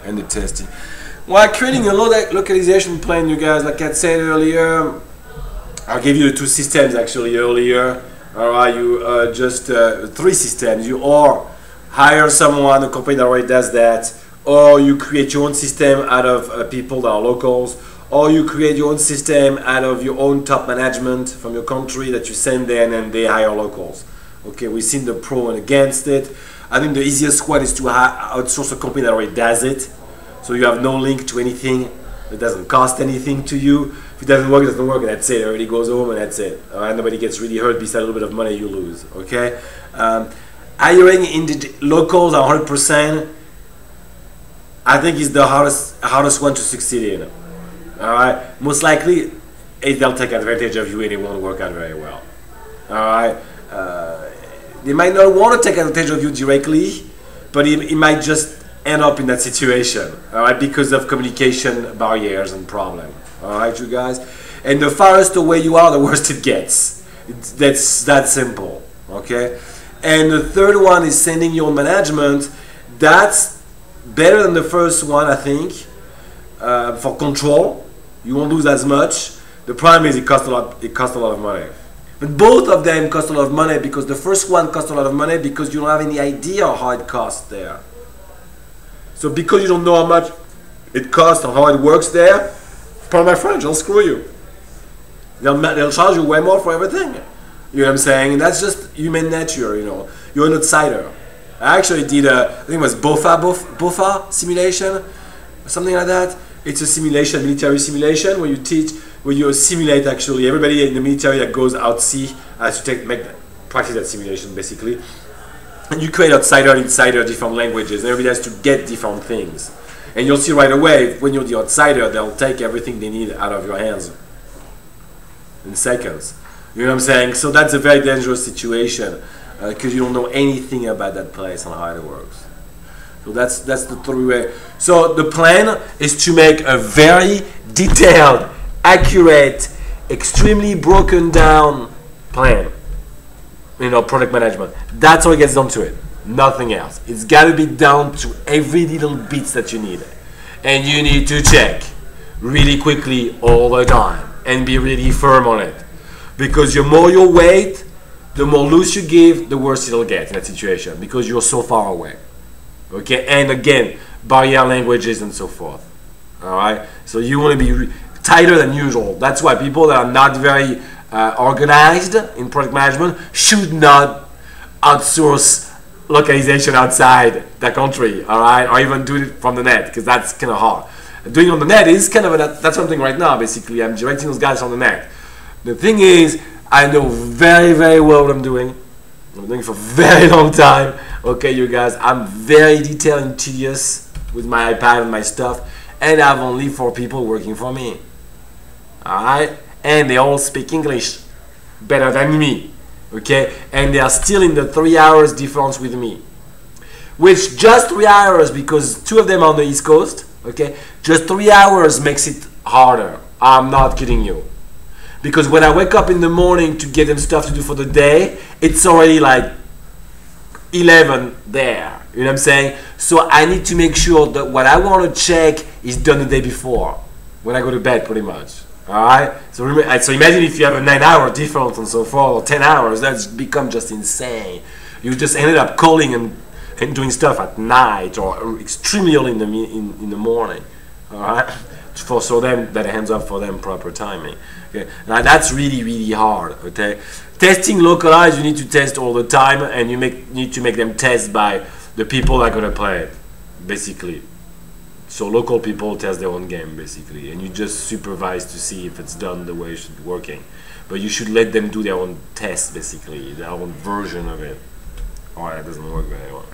and the testing. While creating a localization plan, you guys, like I said earlier, I'll give you the two systems actually earlier. Alright, you just three systems. You or hire someone, a company that already does that, or you create your own system out of people that are locals, or you create your own system out of your own top management from your country that you send there and then they hire locals. Okay, we've seen the pro and against it. I think the easiest one is to outsource a company that already does it. So you have no link to anything. It doesn't cost anything to you. If it doesn't work, it doesn't work, and that's it. It already goes home, and that's it. Nobody gets really hurt besides a little bit of money you lose. Okay, hiring in the locals 100%. I think is the hardest one to succeed in. All right, most likely they'll take advantage of you and it won't work out very well. All right, they might not want to take advantage of you directly, but it might just end up in that situation. All right, because of communication barriers and problems. All right, you guys, and the farthest away you are, the worse it gets. That's that simple. Okay, and the third one is sending your own management. That's better than the first one, I think, for control. You won't lose as much. The problem is it costs a lot. It costs a lot of money. But both of them cost a lot of money because the first one costs a lot of money because you don't have any idea how it costs there. So because you don't know how much it costs or how it works there, pardon my French, they'll screw you. They'll charge you way more for everything. You know what I'm saying? And that's just human nature. You know, you're an outsider. I actually did I think it was BOFA simulation, or something like that. It's a simulation, military simulation, where you simulate actually everybody in the military that goes out sea has to practice that simulation basically. And you create outsider and insider different languages, and everybody has to get different things. And you'll see right away when you're the outsider, they'll take everything they need out of your hands in seconds. You know what I'm saying? So that's a very dangerous situation because you don't know anything about that place and how it works. So that's the three-way. So the plan is to make a very detailed, accurate, extremely broken down plan. You know, product management. That's how it gets down to it. Nothing else. It's got to be down to every little bits that you need. And you need to check really quickly all the time and be really firm on it. Because the more you wait, the more loose you give, the worse it'll get in that situation because you're so far away. Okay, and again, barrier languages and so forth. All right, so you want to be tighter than usual. That's why people that are not very organized in product management should not outsource localization outside the country. All right, or even do it from the net because that's kind of hard. Doing on the net is kind of that's something right now. Basically, I'm directing those guys on the net. The thing is, I know very, very well what I'm doing. I'm doing it for a very long time. Okay, you guys, I'm very detailed and tedious with my iPad and my stuff, and I have only 4 people working for me. Alright? And they all speak English better than me. Okay? And they are still in the 3 hours difference with me. Which just 3 hours, because 2 of them are on the East Coast, okay? Just 3 hours makes it harder. I'm not kidding you. Because when I wake up in the morning to get them stuff to do for the day, it's already like 11 there. You know what I'm saying? So I need to make sure that what I want to check is done the day before when I go to bed, pretty much. Alright? So imagine if you have a 9-hour difference and so forth, or 10 hours, that's become just insane. You just ended up calling and doing stuff at night or extremely early in the morning. Alright? So then that ends up for them proper timing. Okay, now that's really, really hard. Okay, testing localized, you need to test all the time, and you need to make them test by the people that are gonna play it, basically. So local people test their own game, basically, and you just supervise to see if it's done the way it should be working. But you should let them do their own test, basically, their own version of it. Or it doesn't work very well.